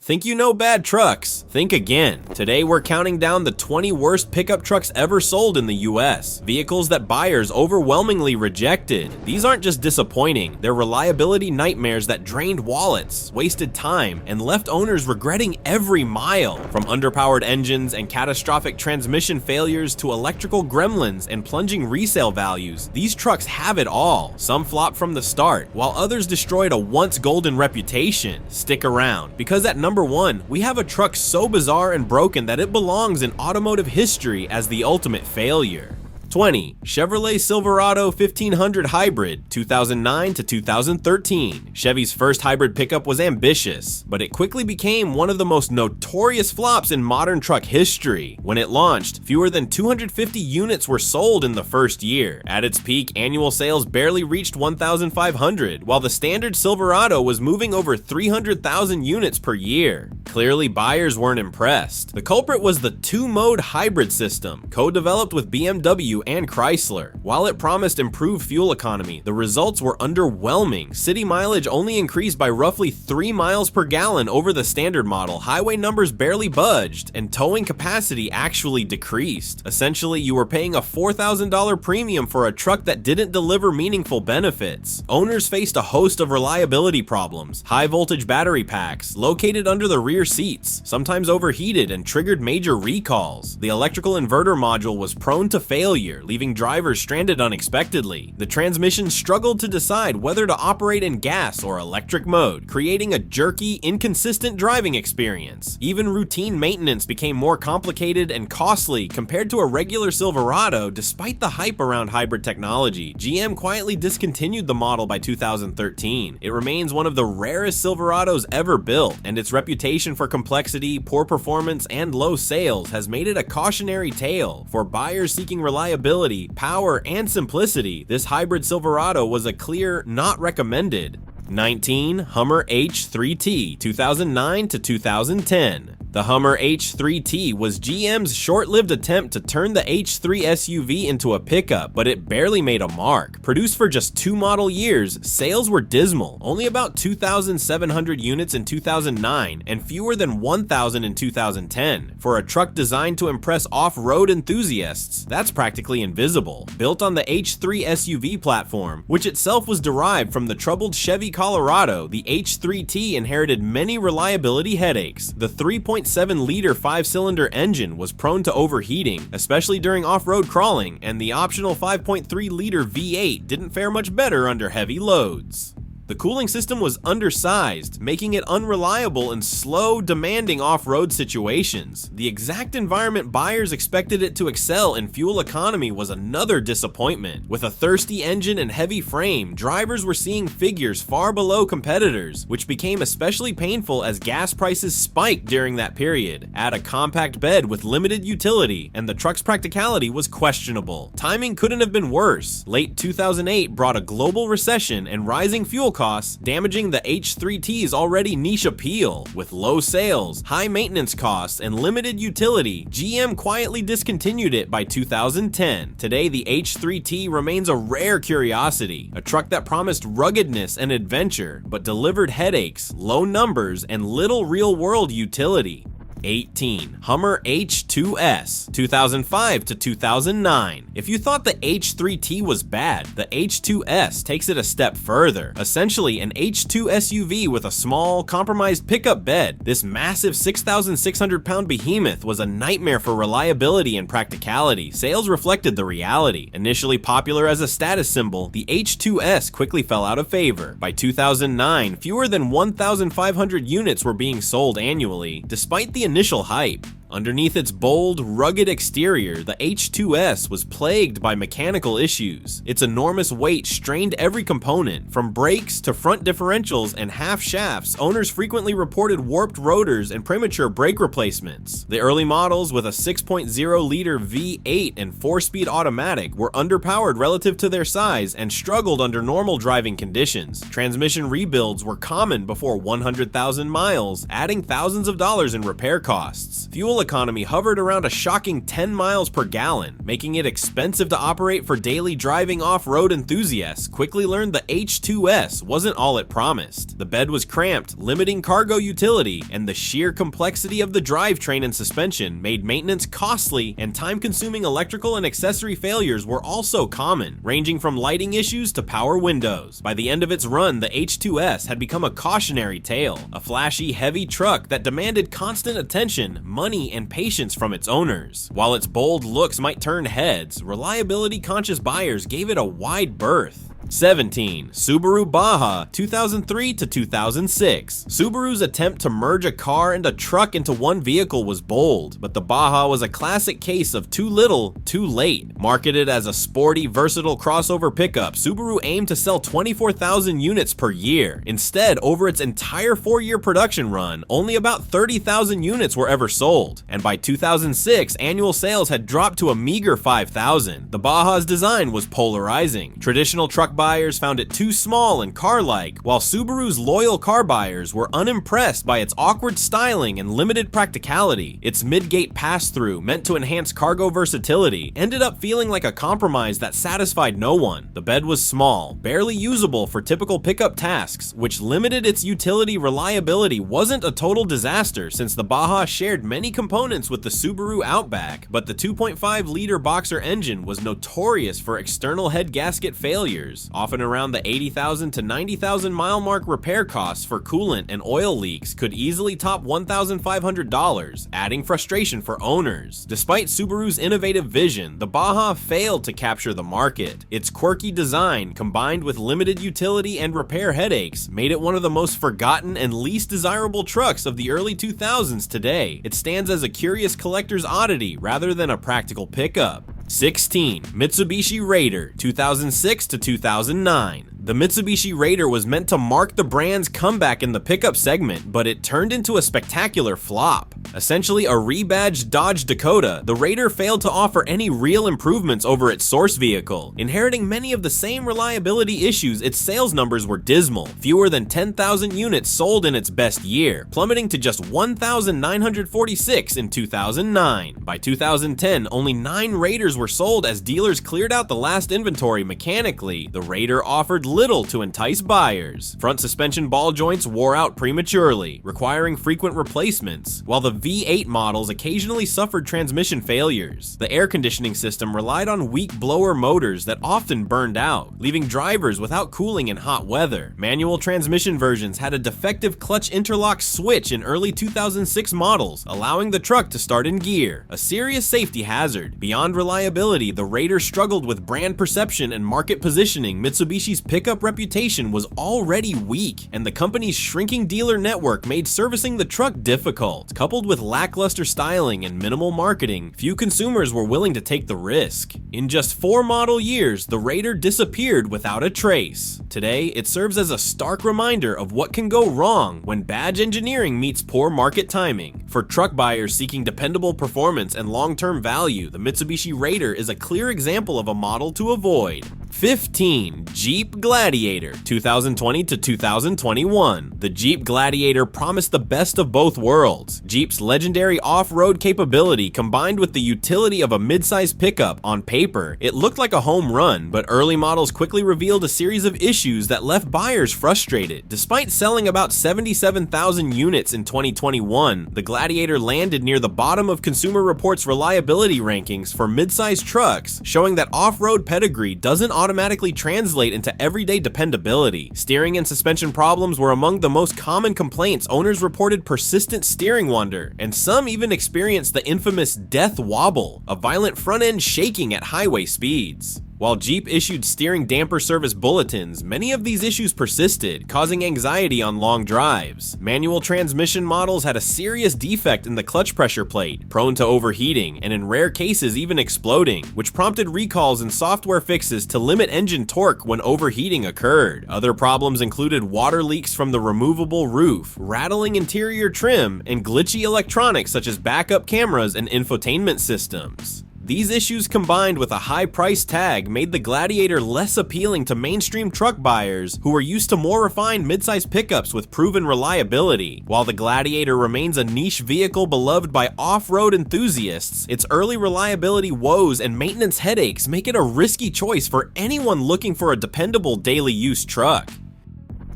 Think you know bad trucks? Think again. Today we're counting down the 20 worst pickup trucks ever sold in the US. Vehicles that buyers overwhelmingly rejected. These aren't just disappointing, they're reliability nightmares that drained wallets, wasted time, and left owners regretting every mile. From underpowered engines and catastrophic transmission failures to electrical gremlins and plunging resale values, these trucks have it all. Some flopped from the start, while others destroyed a once golden reputation. Stick around, because at number 1, we have a truck so bizarre and broken that it belongs in automotive history as the ultimate failure. 20. Chevrolet Silverado 1500 Hybrid, 2009 to 2013. Chevy's first hybrid pickup was ambitious, but it quickly became one of the most notorious flops in modern truck history. When it launched, fewer than 250 units were sold in the first year. At its peak, annual sales barely reached 1,500, while the standard Silverado was moving over 300,000 units per year. Clearly, buyers weren't impressed. The culprit was the two-mode hybrid system, co-developed with BMW and Chrysler. While it promised improved fuel economy, the results were underwhelming. City mileage only increased by roughly 3 miles per gallon over the standard model, highway numbers barely budged, and towing capacity actually decreased. Essentially, you were paying a $4,000 premium for a truck that didn't deliver meaningful benefits. Owners faced a host of reliability problems. High voltage battery packs, located under the rear seats, sometimes overheated and triggered major recalls. The electrical inverter module was prone to failure, leaving drivers stranded unexpectedly. The transmission struggled to decide whether to operate in gas or electric mode, creating a jerky, inconsistent driving experience. Even routine maintenance became more complicated and costly compared to a regular Silverado. Despite the hype around hybrid technology, GM quietly discontinued the model by 2013. It remains one of the rarest Silverados ever built, and its reputation for complexity, poor performance, and low sales has made it a cautionary tale. For buyers seeking reliability, power, and simplicity, this hybrid Silverado was a clear not recommended. 19. Hummer H3T, 2009 to 2010. The Hummer H3T was GM's short-lived attempt to turn the H3 SUV into a pickup, but it barely made a mark. Produced for just 2 model years, sales were dismal, only about 2,700 units in 2009 and fewer than 1,000 in 2010. For a truck designed to impress off-road enthusiasts, that's practically invisible. Built on the H3 SUV platform, which itself was derived from the troubled Chevy Colorado, the H3T inherited many reliability headaches. The 3.7-liter 5-cylinder engine was prone to overheating, especially during off-road crawling, and the optional 5.3-liter V8 didn't fare much better under heavy loads. The cooling system was undersized, making it unreliable in slow, demanding off-road situations. The exact environment buyers expected it to excel in fuel economy was another disappointment. With a thirsty engine and heavy frame, drivers were seeing figures far below competitors, which became especially painful as gas prices spiked during that period. Add a compact bed with limited utility, and the truck's practicality was questionable. Timing couldn't have been worse. Late 2008 brought a global recession and rising fuel costs, damaging the H3T's already niche appeal. With low sales, high maintenance costs, and limited utility, GM quietly discontinued it by 2010. Today, the H3T remains a rare curiosity, a truck that promised ruggedness and adventure, but delivered headaches, low numbers, and little real-world utility. 18. Hummer H2S, 2005 to 2009. If you thought the H3T was bad, the H2S takes it a step further. Essentially, an H2 SUV with a small, compromised pickup bed. This massive 6,600-pound behemoth was a nightmare for reliability and practicality. Sales reflected the reality. Initially popular as a status symbol, the H2S quickly fell out of favor. By 2009, fewer than 1,500 units were being sold annually, despite the initial hype. Underneath its bold, rugged exterior, the H2S was plagued by mechanical issues. Its enormous weight strained every component, from brakes to front differentials and half shafts. Owners frequently reported warped rotors and premature brake replacements. The early models with a 6.0-liter V8 and 4-speed automatic were underpowered relative to their size and struggled under normal driving conditions. Transmission rebuilds were common before 100,000 miles, adding thousands of dollars in repair costs. Fuel economy hovered around a shocking 10 miles per gallon, making it expensive to operate for daily driving. Off-road enthusiasts quickly learned the H2S wasn't all it promised. The bed was cramped, limiting cargo utility, and the sheer complexity of the drivetrain and suspension made maintenance costly, and time-consuming electrical and accessory failures were also common, ranging from lighting issues to power windows. By the end of its run, the H2S had become a cautionary tale, a flashy, heavy truck that demanded constant attention, money, and patience from its owners. While its bold looks might turn heads, reliability-conscious buyers gave it a wide berth. 17. Subaru Baja, 2003 to 2006. Subaru's attempt to merge a car and a truck into one vehicle was bold, but the Baja was a classic case of too little, too late. Marketed as a sporty, versatile crossover pickup, Subaru aimed to sell 24,000 units per year. Instead, over its entire 4-year production run, only about 30,000 units were ever sold, and by 2006, annual sales had dropped to a meager 5,000. The Baja's design was polarizing. Traditional truck buyers found it too small and car-like, while Subaru's loyal car buyers were unimpressed by its awkward styling and limited practicality. Its mid-gate pass-through, meant to enhance cargo versatility, ended up feeling like a compromise that satisfied no one. The bed was small, barely usable for typical pickup tasks, which limited its utility. Reliability wasn't a total disaster since the Baja shared many components with the Subaru Outback, but the 2.5-liter boxer engine was notorious for external head gasket failures, often around the 80,000 to 90,000 mile mark. Repair costs for coolant and oil leaks could easily top $1,500, adding frustration for owners. Despite Subaru's innovative vision, the Baja failed to capture the market. Its quirky design, combined with limited utility and repair headaches, made it one of the most forgotten and least desirable trucks of the early 2000s today. It stands as a curious collector's oddity rather than a practical pickup. 16. Mitsubishi Raider, 2006 to 2009. The Mitsubishi Raider was meant to mark the brand's comeback in the pickup segment, but it turned into a spectacular flop. Essentially a rebadged Dodge Dakota, the Raider failed to offer any real improvements over its source vehicle. Inheriting many of the same reliability issues, its sales numbers were dismal, fewer than 10,000 units sold in its best year, plummeting to just 1,946 in 2009. By 2010, only 9 Raiders were sold as dealers cleared out the last inventory mechanically. The Raider offered little to entice buyers. Front suspension ball joints wore out prematurely, requiring frequent replacements, while the V8 models occasionally suffered transmission failures. The air conditioning system relied on weak blower motors that often burned out, leaving drivers without cooling in hot weather. Manual transmission versions had a defective clutch interlock switch in early 2006 models, allowing the truck to start in gear, a serious safety hazard. Beyond reliability, the Raider struggled with brand perception and market positioning. Mitsubishi's pickup reputation was already weak, and the company's shrinking dealer network made servicing the truck difficult. Coupled with lackluster styling and minimal marketing, few consumers were willing to take the risk. In just 4 model years, the Raider disappeared without a trace. Today, it serves as a stark reminder of what can go wrong when badge engineering meets poor market timing. For truck buyers seeking dependable performance and long-term value, the Mitsubishi Raider is a clear example of a model to avoid. 15. Jeep Gladiator, 2020 to 2021. The Jeep Gladiator promised the best of both worlds. Jeep's legendary off-road capability combined with the utility of a mid-size pickup. On paper, it looked like a home run, but early models quickly revealed a series of issues that left buyers frustrated. Despite selling about 77,000 units in 2021, the Gladiator landed near the bottom of Consumer Reports' reliability rankings for mid-size trucks, showing that off-road pedigree doesn't automatically translate into everyday dependability. Steering and suspension problems were among the most common complaints. Owners reported persistent steering wonder, and some even experienced the infamous death wobble, a violent front-end shaking at highway speeds. While Jeep issued steering damper service bulletins, many of these issues persisted, causing anxiety on long drives. Manual transmission models had a serious defect in the clutch pressure plate, prone to overheating, and in rare cases even exploding, which prompted recalls and software fixes to limit engine torque when overheating occurred. Other problems included water leaks from the removable roof, rattling interior trim, and glitchy electronics such as backup cameras and infotainment systems. These issues combined with a high price tag made the Gladiator less appealing to mainstream truck buyers who were used to more refined midsize pickups with proven reliability. While the Gladiator remains a niche vehicle beloved by off-road enthusiasts, its early reliability woes and maintenance headaches make it a risky choice for anyone looking for a dependable daily use truck.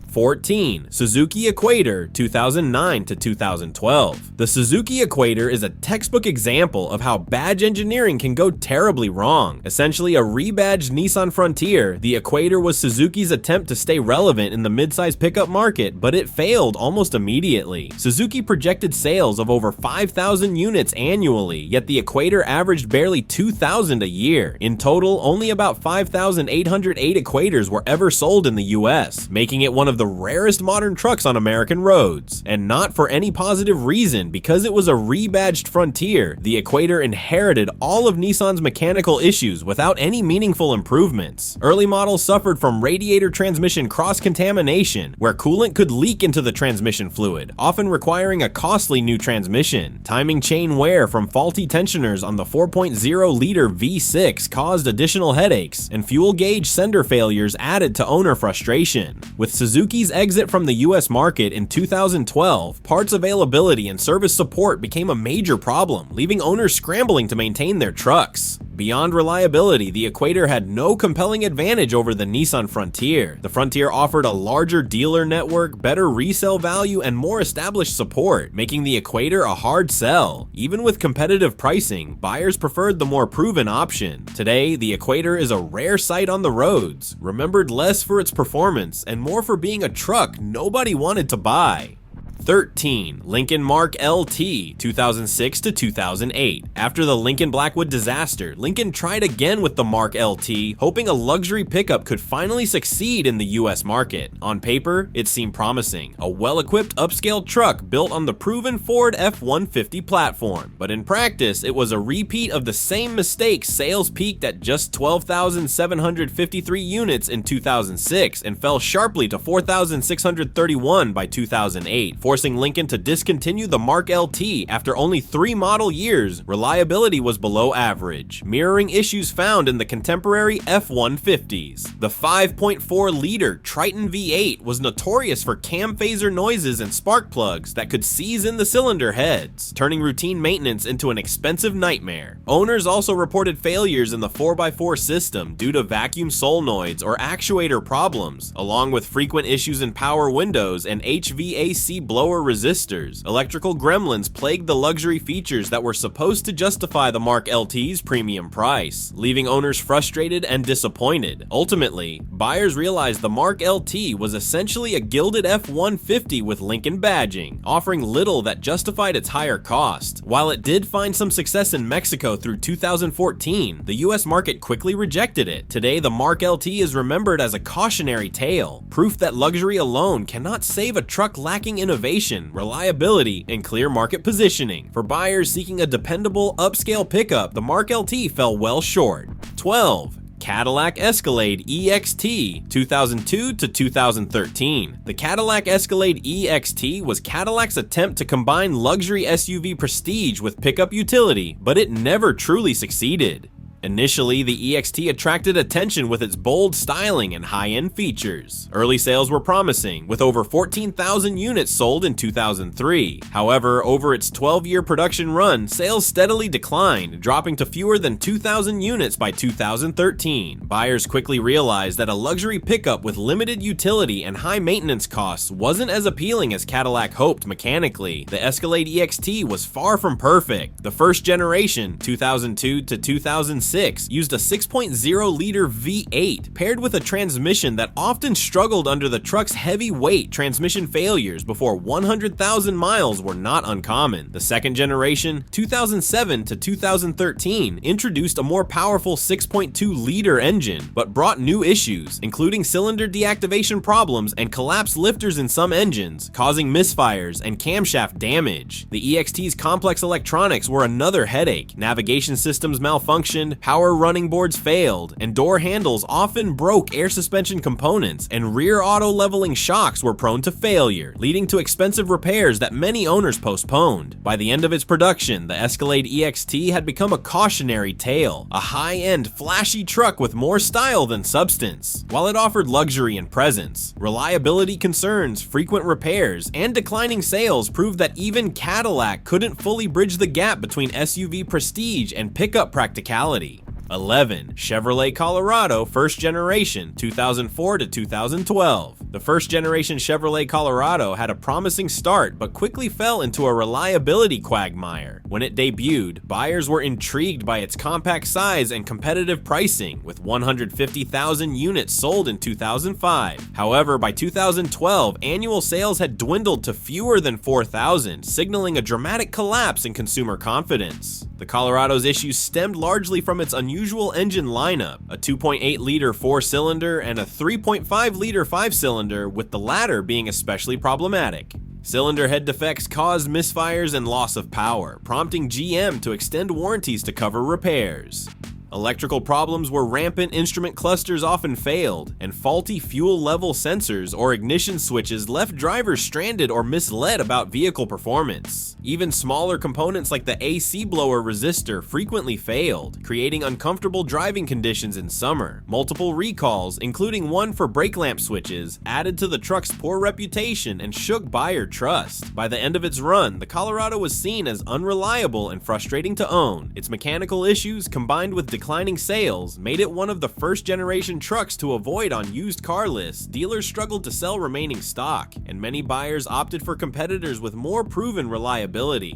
14. Suzuki Equator 2009 to 2012. The Suzuki Equator is a textbook example of how badge engineering can go terribly wrong. Essentially a rebadged Nissan Frontier, the Equator was Suzuki's attempt to stay relevant in the midsize pickup market, but it failed almost immediately. Suzuki projected sales of over 5,000 units annually, yet the Equator averaged barely 2,000 a year. In total, only about 5,808 Equators were ever sold in the US, making it one of the rarest modern trucks on American roads. And not for any positive reason, because it was a rebadged Frontier, the Equator inherited all of Nissan's mechanical issues without any meaningful improvements. Early models suffered from radiator transmission cross-contamination, where coolant could leak into the transmission fluid, often requiring a costly new transmission. Timing chain wear from faulty tensioners on the 4.0-liter V6 caused additional headaches, and fuel gauge sender failures added to owner frustration. With Suzuki's exit from the US market in 2012, parts availability and service support became a major problem, leaving owners scrambling to maintain their trucks. Beyond reliability, the Equator had no compelling advantage over the Nissan Frontier. The Frontier offered a larger dealer network, better resale value, and more established support, making the Equator a hard sell. Even with competitive pricing, buyers preferred the more proven option. Today, the Equator is a rare sight on the roads, remembered less for its performance and more for being a truck nobody wanted to buy. 13. Lincoln Mark LT 2006 to 2008. After the Lincoln Blackwood disaster, Lincoln tried again with the Mark LT, hoping a luxury pickup could finally succeed in the US market. On paper, it seemed promising, a well-equipped upscale truck built on the proven Ford F-150 platform. But in practice, it was a repeat of the same mistakes. Sales peaked at just 12,753 units in 2006 and fell sharply to 4,631 by 2008, forcing Lincoln to discontinue the Mark LT after only 3 model years. Reliability was below average, mirroring issues found in the contemporary F-150s. The 5.4-liter Triton V8 was notorious for cam phaser noises and spark plugs that could seize in the cylinder heads, turning routine maintenance into an expensive nightmare. Owners also reported failures in the 4x4 system due to vacuum solenoids or actuator problems, along with frequent issues in power windows and HVAC blower resistors. Electrical gremlins plagued the luxury features that were supposed to justify the Mark LT's premium price, leaving owners frustrated and disappointed. Ultimately, buyers realized the Mark LT was essentially a gilded F-150 with Lincoln badging, offering little that justified its higher cost. While it did find some success in Mexico through 2014, the US market quickly rejected it. Today, the Mark LT is remembered as a cautionary tale, proof that luxury alone cannot save a truck lacking innovation, reliability, and clear market positioning. For buyers seeking a dependable, upscale pickup, the Mark LT fell well short. 12. Cadillac Escalade EXT 2002 to 2013. The Cadillac Escalade EXT was Cadillac's attempt to combine luxury SUV prestige with pickup utility, but it never truly succeeded. Initially, the EXT attracted attention with its bold styling and high-end features. Early sales were promising, with over 14,000 units sold in 2003. However, over its 12-year production run, sales steadily declined, dropping to fewer than 2,000 units by 2013. Buyers quickly realized that a luxury pickup with limited utility and high maintenance costs wasn't as appealing as Cadillac hoped mechanically. The Escalade EXT was far from perfect. The first generation, 2002 to 2006, used a 6.0-liter V8 paired with a transmission that often struggled under the truck's heavy weight. Transmission failures before 100,000 miles were not uncommon. The second generation, 2007 to 2013, introduced a more powerful 6.2-liter engine, but brought new issues, including cylinder deactivation problems and collapsed lifters in some engines, causing misfires and camshaft damage. The EXT's complex electronics were another headache. Navigation systems malfunctioned, power running boards failed, and door handles often broke air suspension components, and rear auto leveling shocks were prone to failure, leading to expensive repairs that many owners postponed. By the end of its production, the Escalade EXT had become a cautionary tale, a high-end, flashy truck with more style than substance. While it offered luxury and presence, reliability concerns, frequent repairs, and declining sales proved that even Cadillac couldn't fully bridge the gap between SUV prestige and pickup practicality. 11. Chevrolet Colorado first generation, 2004 to 2012. The first generation Chevrolet Colorado had a promising start but quickly fell into a reliability quagmire. When it debuted, buyers were intrigued by its compact size and competitive pricing, with 150,000 units sold in 2005. However, by 2012, annual sales had dwindled to fewer than 4,000, signaling a dramatic collapse in consumer confidence. The Colorado's issues stemmed largely from its unusual engine lineup, a 2.8-liter 4-cylinder and a 3.5-liter 5-cylinder, with the latter being especially problematic. Cylinder head defects caused misfires and loss of power, prompting GM to extend warranties to cover repairs. Electrical problems were rampant, instrument clusters often failed, and faulty fuel level sensors or ignition switches left drivers stranded or misled about vehicle performance. Even smaller components like the AC blower resistor frequently failed, creating uncomfortable driving conditions in summer. Multiple recalls, including one for brake lamp switches, added to the truck's poor reputation and shook buyer trust. By the end of its run, the Colorado was seen as unreliable and frustrating to own. Its mechanical issues, combined with declining sales, made it one of the first generation trucks to avoid on used car lists. Dealers struggled to sell remaining stock, and many buyers opted for competitors with more proven reliability.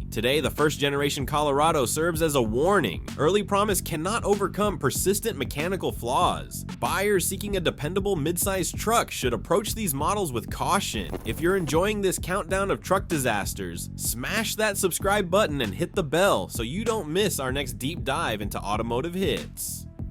Today, the first generation Colorado serves as a warning. Early promise cannot overcome persistent mechanical flaws. Buyers seeking a dependable mid-sized truck should approach these models with caution. If you're enjoying this countdown of truck disasters, smash that subscribe button and hit the bell so you don't miss our next deep dive into automotive hits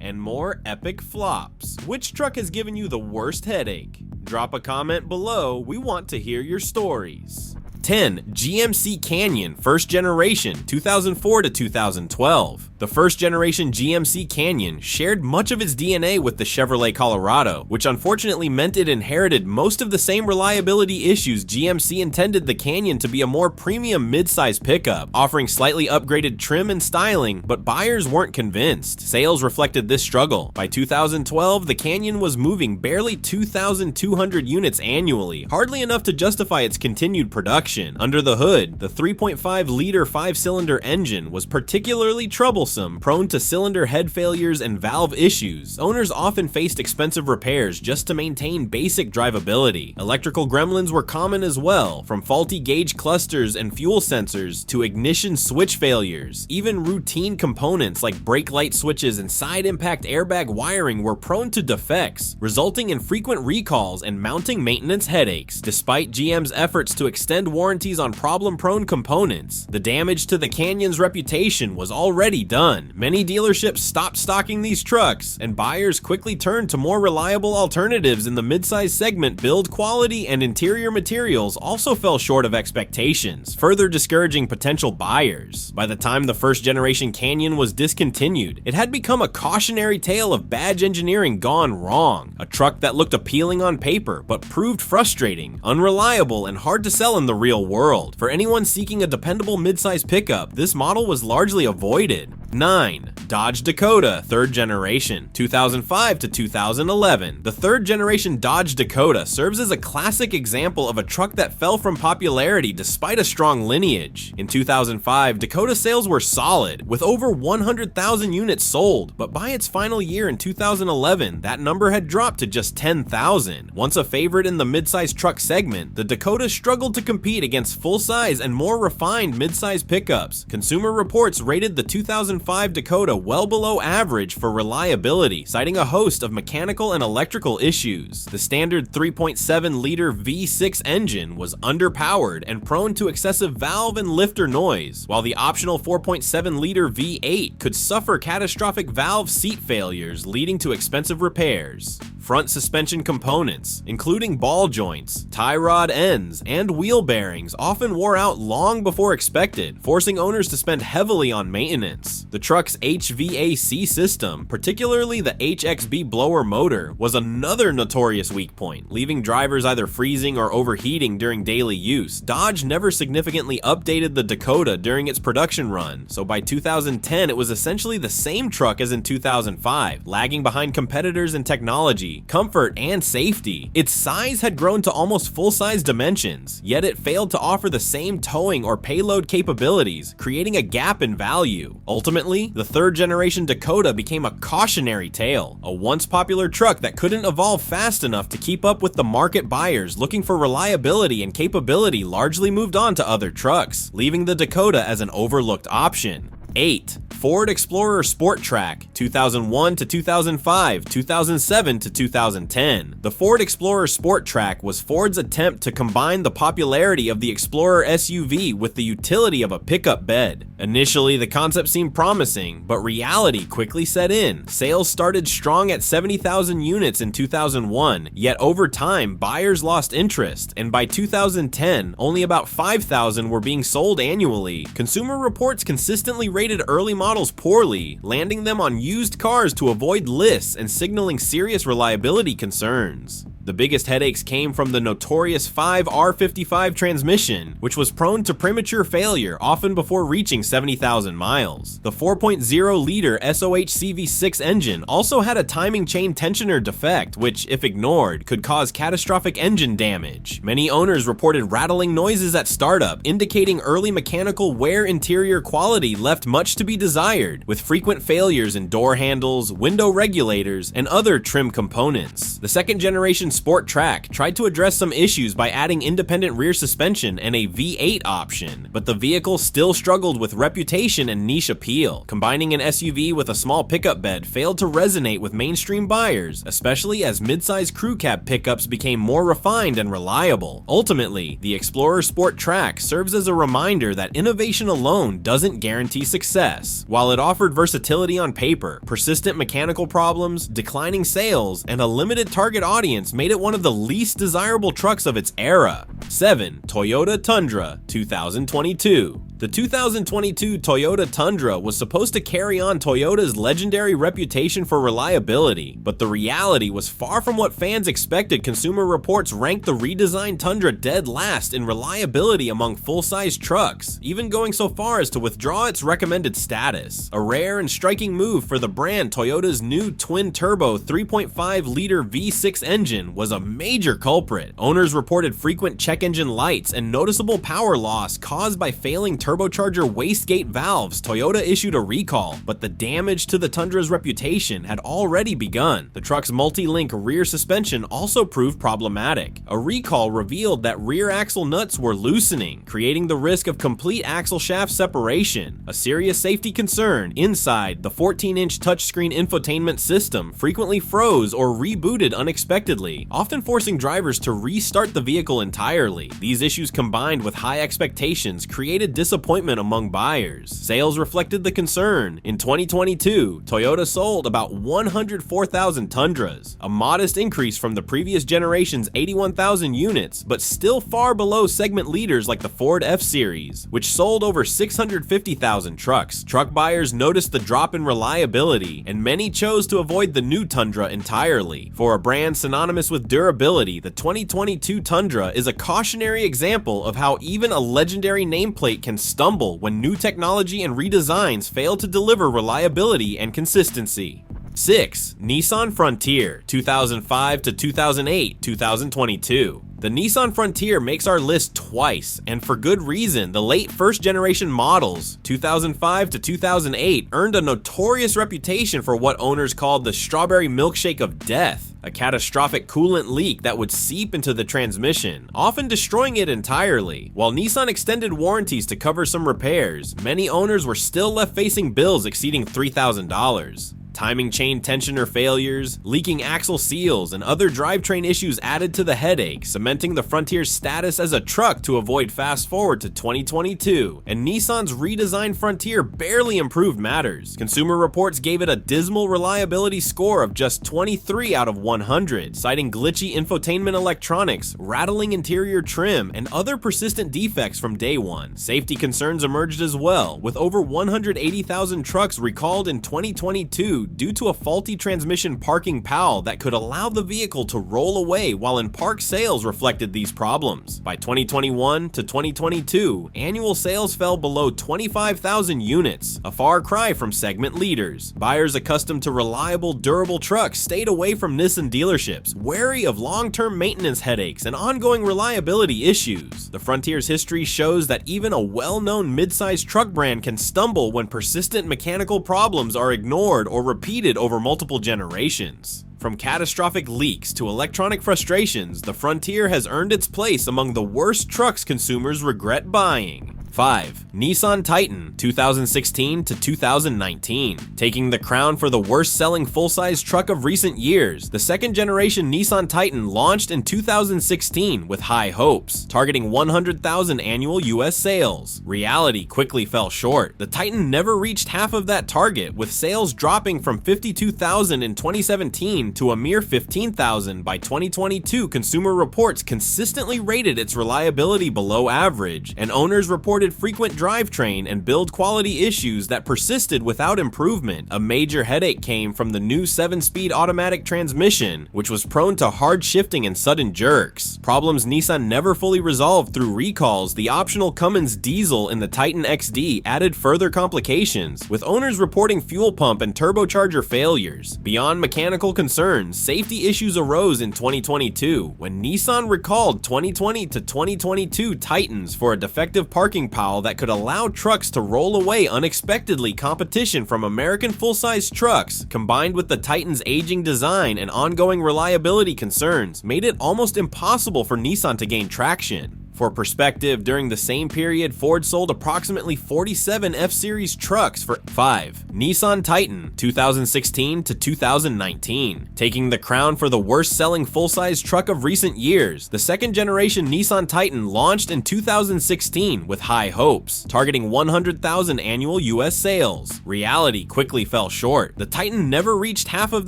and more epic flops. Which truck has given you the worst headache? Drop a comment below, we want to hear your stories. 10. GMC Canyon first generation, 2004 to 2012. The first generation GMC Canyon shared much of its DNA with the Chevrolet Colorado, which unfortunately meant it inherited most of the same reliability issues. GMC intended the Canyon to be a more premium mid-size pickup, offering slightly upgraded trim and styling, but buyers weren't convinced. Sales reflected this struggle. By 2012, the Canyon was moving barely 2,200 units annually, hardly enough to justify its continued production. Under the hood, the 3.5-liter 5-cylinder engine was particularly troublesome, prone to cylinder head failures and valve issues. Owners often faced expensive repairs just to maintain basic drivability. Electrical gremlins were common as well, from faulty gauge clusters and fuel sensors to ignition switch failures. Even routine components like brake light switches and side impact airbag wiring were prone to defects, resulting in frequent recalls and mounting maintenance headaches. Despite GM's efforts to extend warranties on problem-prone components, the damage to the Canyon's reputation was already done. Many dealerships stopped stocking these trucks, and buyers quickly turned to more reliable alternatives in the midsize segment. Build quality and interior materials also fell short of expectations, further discouraging potential buyers. By the time the first generation Canyon was discontinued, it had become a cautionary tale of badge engineering gone wrong. A truck that looked appealing on paper, but proved frustrating, unreliable, and hard to sell in the real world. For anyone seeking a dependable midsize pickup, this model was largely avoided. 9. Dodge Dakota third generation, 2005 to 2011. The third generation Dodge Dakota serves as a classic example of a truck that fell from popularity despite a strong lineage. In 2005, Dakota sales were solid, with over 100,000 units sold, but by its final year in 2011, that number had dropped to just 10,000. Once a favorite in the midsize truck segment, the Dakota struggled to compete against full-size and more refined midsize pickups. Consumer Reports rated the 2005 Dakota well below average for reliability, citing a host of mechanical and electrical issues. The standard 3.7-liter V6 engine was underpowered and prone to excessive valve and lifter noise, while the optional 4.7-liter V8 could suffer catastrophic valve seat failures, leading to expensive repairs. front suspension components, including ball joints, tie rod ends, and wheel bearings, often wore out long before expected, forcing owners to spend heavily on maintenance. The truck's HVAC system, particularly the HXB blower motor, was another notorious weak point, leaving drivers either freezing or overheating during daily use. Dodge never significantly updated the Dakota during its production run, so by 2010 it was essentially the same truck as in 2005, lagging behind competitors in technology, comfort, and safety. Its size had grown to almost full-size dimensions, yet it failed to offer the same towing or payload capabilities, creating a gap in value. Ultimately, the third-generation Dakota became a cautionary tale, a once popular truck that couldn't evolve fast enough to keep up with the market. Buyers looking for reliability and capability largely moved on to other trucks, leaving the Dakota as an overlooked option. 8. Ford Explorer Sport Track, 2001 to 2005, 2007 to 2010. The Ford Explorer Sport Track was Ford's attempt to combine the popularity of the Explorer SUV with the utility of a pickup bed. Initially, the concept seemed promising, but reality quickly set in. Sales started strong at 70,000 units in 2001, yet over time, buyers lost interest, and by 2010, only about 5,000 were being sold annually. Consumer Reports consistently rated early models poorly, landing them on used cars to avoid lists and signaling serious reliability concerns. The biggest headaches came from the notorious 5R55 transmission, which was prone to premature failure often before reaching 70,000 miles. The 4.0-liter SOHC V6 engine also had a timing chain tensioner defect, which, if ignored, could cause catastrophic engine damage. Many owners reported rattling noises at startup, indicating early mechanical wear. Interior quality left much to be desired, with frequent failures in door handles, window regulators, and other trim components. The second-generation Sport Track tried to address some issues by adding independent rear suspension and a V8 option, but the vehicle still struggled with reputation and niche appeal. Combining an SUV with a small pickup bed failed to resonate with mainstream buyers, especially as midsize crew cab pickups became more refined and reliable. Ultimately, the Explorer Sport Track serves as a reminder that innovation alone doesn't guarantee success. While it offered versatility on paper, persistent mechanical problems, declining sales, and a limited target audience made it one of the least desirable trucks of its era. 7. Toyota Tundra, 2022. The 2022 Toyota Tundra was supposed to carry on Toyota's legendary reputation for reliability, but the reality was far from what fans expected. Consumer Reports ranked the redesigned Tundra dead last in reliability among full-size trucks, even going so far as to withdraw its recommended status. A rare and striking move for the brand. Toyota's new twin-turbo 3.5-liter V6 engine was a major culprit. Owners reported frequent check engine lights and noticeable power loss caused by failing turbocharger wastegate valves. Toyota issued a recall, but the damage to the Tundra's reputation had already begun. The truck's multi-link rear suspension also proved problematic. A recall revealed that rear axle nuts were loosening, creating the risk of complete axle shaft separation, a serious safety concern. Inside, the 14-inch touchscreen infotainment system frequently froze or rebooted unexpectedly, often forcing drivers to restart the vehicle entirely. These issues, combined with high expectations, created disappointment among buyers. Sales reflected the concern. In 2022, Toyota sold about 104,000 Tundras, a modest increase from the previous generation's 81,000 units, but still far below segment leaders like the Ford F-Series, which sold over 650,000 trucks. Truck buyers noticed the drop in reliability, and many chose to avoid the new Tundra entirely. For a brand synonymous with durability, the 2022 Tundra is a cautionary example of how even a legendary nameplate can stumble when new technology and redesigns fail to deliver reliability and consistency. 6. Nissan Frontier, 2005 to 2008, 2022. The Nissan Frontier makes our list twice, and for good reason. The late first-generation models, 2005 to 2008, earned a notorious reputation for what owners called the strawberry milkshake of death, a catastrophic coolant leak that would seep into the transmission, often destroying it entirely. While Nissan extended warranties to cover some repairs, many owners were still left facing bills exceeding $3,000. Timing chain tensioner failures, leaking axle seals, and other drivetrain issues added to the headache, cementing the Frontier's status as a truck to avoid fast forward to 2022. And Nissan's redesigned Frontier barely improved matters. Consumer Reports gave it a dismal reliability score of just 23 out of 100, citing glitchy infotainment electronics, rattling interior trim, and other persistent defects from day one. Safety concerns emerged as well, with over 180,000 trucks recalled in 2022 due to a faulty transmission parking PAL that could allow the vehicle to roll away, while in park sales reflected these problems. By 2021 to 2022, annual sales fell below 25,000 units, a far cry from segment leaders. Buyers accustomed to reliable, durable trucks stayed away from Nissan dealerships, wary of long-term maintenance headaches and ongoing reliability issues. The Frontier's history shows that even a well-known mid-sized truck brand can stumble when persistent mechanical problems are ignored or repeated over multiple generations. From catastrophic leaks to electronic frustrations, the Frontier has earned its place among the worst trucks consumers regret buying. 5. Nissan Titan 2016 to 2019. Taking the crown for the worst-selling full-size truck of recent years, the second-generation Nissan Titan launched in 2016 with high hopes, targeting 100,000 annual US sales. Reality quickly fell short. The Titan never reached half of that target, with sales dropping from 52,000 in 2017 to a mere 15,000 by 2022. Consumer Reports consistently rated its reliability below average, and owners reported frequent drivetrain and build quality issues that persisted without improvement. A major headache came from the new 7-speed automatic transmission, which was prone to hard shifting and sudden jerks. Problems Nissan never fully resolved through recalls. The optional Cummins diesel in the Titan XD added further complications, with owners reporting fuel pump and turbocharger failures. Beyond mechanical concerns, safety issues arose in 2022 when Nissan recalled 2020 to 2022 Titans for a defective parking PAL that could allow trucks to roll away unexpectedly. Competition from American full-size trucks, combined with the Titan's aging design and ongoing reliability concerns, made it almost impossible for Nissan to gain traction. For perspective, during the same period, Ford sold approximately 47 F-Series trucks for 5. Nissan Titan 2016 to 2019. Taking the crown for the worst-selling full-size truck of recent years, the second-generation Nissan Titan launched in 2016 with high hopes, targeting 100,000 annual US sales. Reality quickly fell short. The Titan never reached half of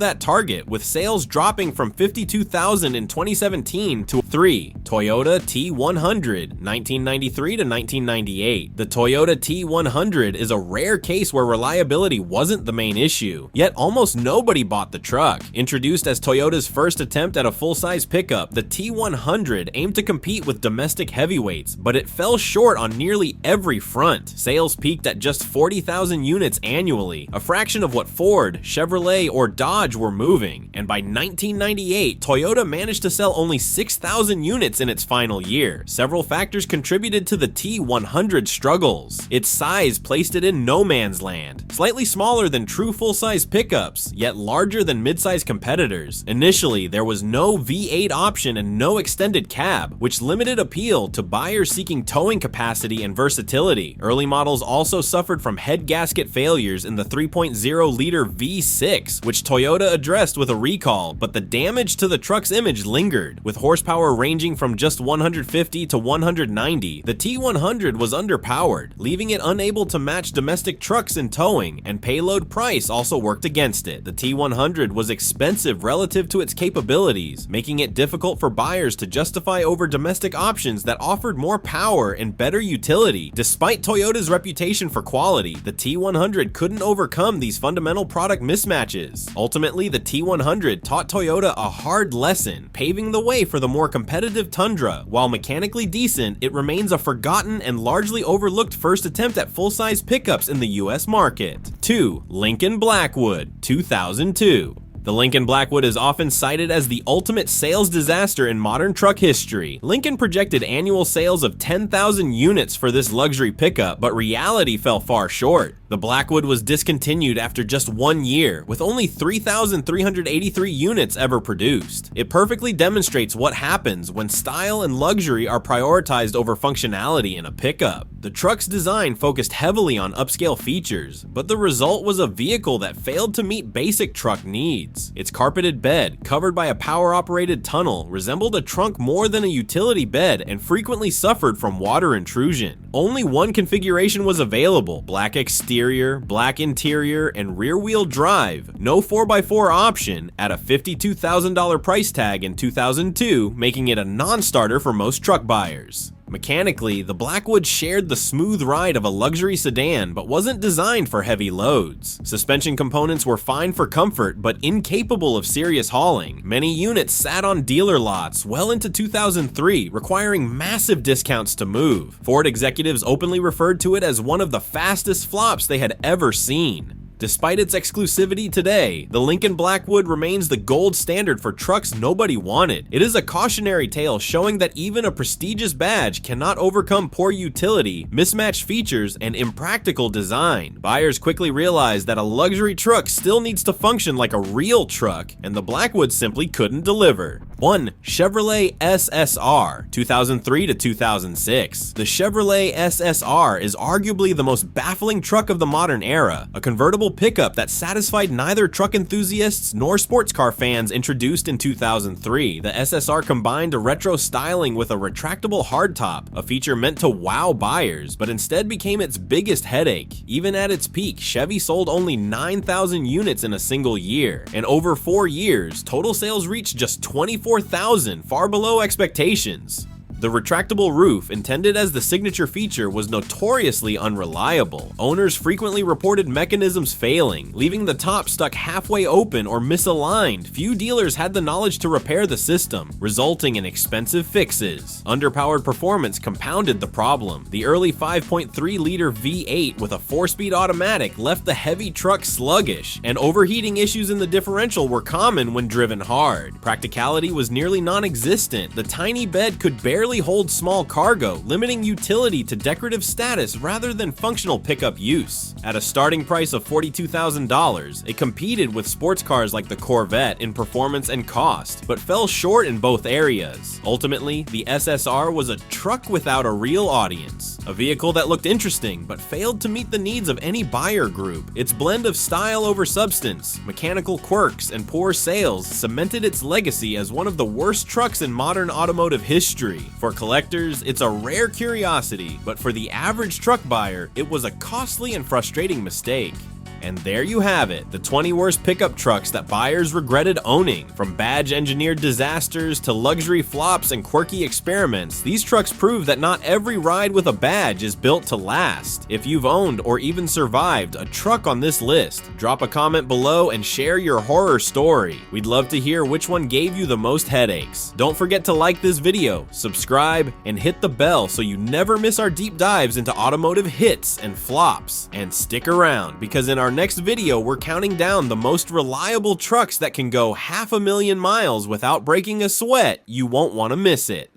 that target, with sales dropping from 52,000 in 2017 to 3. Toyota T100 1993 to 1998. The Toyota T100 is a rare case where reliability wasn't the main issue, yet almost nobody bought the truck. Introduced as Toyota's first attempt at a full-size pickup, the T100 aimed to compete with domestic heavyweights, but it fell short on nearly every front. Sales peaked at just 40,000 units annually, a fraction of what Ford, Chevrolet, or Dodge were moving, and by 1998, Toyota managed to sell only 6,000 units in its final year. Several factors contributed to the T100's struggles. Its size placed it in no man's land, slightly smaller than true full-size pickups, yet larger than mid-size competitors. Initially, there was no V8 option and no extended cab, which limited appeal to buyers seeking towing capacity and versatility. Early models also suffered from head gasket failures in the 3.0-liter V6, which Toyota addressed with a recall, but the damage to the truck's image lingered. With horsepower ranging from just 150 to 190, the T100 was underpowered, leaving it unable to match domestic trucks in towing, and payload price also worked against it. The T100 was expensive relative to its capabilities, making it difficult for buyers to justify over domestic options that offered more power and better utility. Despite Toyota's reputation for quality, the T100 couldn't overcome these fundamental product mismatches. Ultimately, the T100 taught Toyota a hard lesson, paving the way for the more competitive Tundra. While mechanically decent, it remains a forgotten and largely overlooked first attempt at full-size pickups in the US market. 2. Lincoln Blackwood 2002. The Lincoln Blackwood is often cited as the ultimate sales disaster in modern truck history. Lincoln projected annual sales of 10,000 units for this luxury pickup, but reality fell far short. The Blackwood was discontinued after just 1 year, with only 3,383 units ever produced. It perfectly demonstrates what happens when style and luxury are prioritized over functionality in a pickup. The truck's design focused heavily on upscale features, but the result was a vehicle that failed to meet basic truck needs. Its carpeted bed, covered by a power-operated tunnel, resembled a trunk more than a utility bed and frequently suffered from water intrusion. Only one configuration was available: black exterior, black interior, and rear-wheel drive. No 4x4 option at a $52,000 price tag in 2002, making it a non-starter for most truck buyers. Mechanically, the Blackwood shared the smooth ride of a luxury sedan, but wasn't designed for heavy loads. Suspension components were fine for comfort, but incapable of serious hauling. Many units sat on dealer lots well into 2003, requiring massive discounts to move. Ford executives openly referred to it as one of the fastest flops they had ever seen. Despite its exclusivity today, the Lincoln Blackwood remains the gold standard for trucks nobody wanted. It is a cautionary tale showing that even a prestigious badge cannot overcome poor utility, mismatched features, and impractical design. Buyers quickly realized that a luxury truck still needs to function like a real truck, and the Blackwood simply couldn't deliver. 1. Chevrolet SSR, 2003 to 2006. The Chevrolet SSR is arguably the most baffling truck of the modern era, a convertible pickup that satisfied neither truck enthusiasts nor sports car fans introduced in 2003. The SSR combined a retro styling with a retractable hardtop, a feature meant to wow buyers, but instead became its biggest headache. Even at its peak, Chevy sold only 9,000 units in a single year, and over 4 years, total sales reached just 24,000, far below expectations. The retractable roof, intended as the signature feature, was notoriously unreliable. Owners frequently reported mechanisms failing, leaving the top stuck halfway open or misaligned. Few dealers had the knowledge to repair the system, resulting in expensive fixes. Underpowered performance compounded the problem. The early 5.3-liter V8 with a 4-speed automatic left the heavy truck sluggish, and overheating issues in the differential were common when driven hard. Practicality was nearly non-existent. The tiny bed could barely hold small cargo, limiting utility to decorative status rather than functional pickup use. At a starting price of $42,000, it competed with sports cars like the Corvette in performance and cost, but fell short in both areas. Ultimately, the SSR was a truck without a real audience, a vehicle that looked interesting but failed to meet the needs of any buyer group. Its blend of style over substance, mechanical quirks, and poor sales cemented its legacy as one of the worst trucks in modern automotive history. For collectors, it's a rare curiosity, but for the average truck buyer, it was a costly and frustrating mistake. And there you have it, the 20 worst pickup trucks that buyers regretted owning. From badge-engineered disasters to luxury flops and quirky experiments, these trucks prove that not every ride with a badge is built to last. If you've owned or even survived a truck on this list, drop a comment below and share your horror story. We'd love to hear which one gave you the most headaches. Don't forget to like this video, subscribe, and hit the bell so you never miss our deep dives into automotive hits and flops. And stick around, because in our next video, we're counting down the most reliable trucks that can go 500,000 miles without breaking a sweat. You won't want to miss it.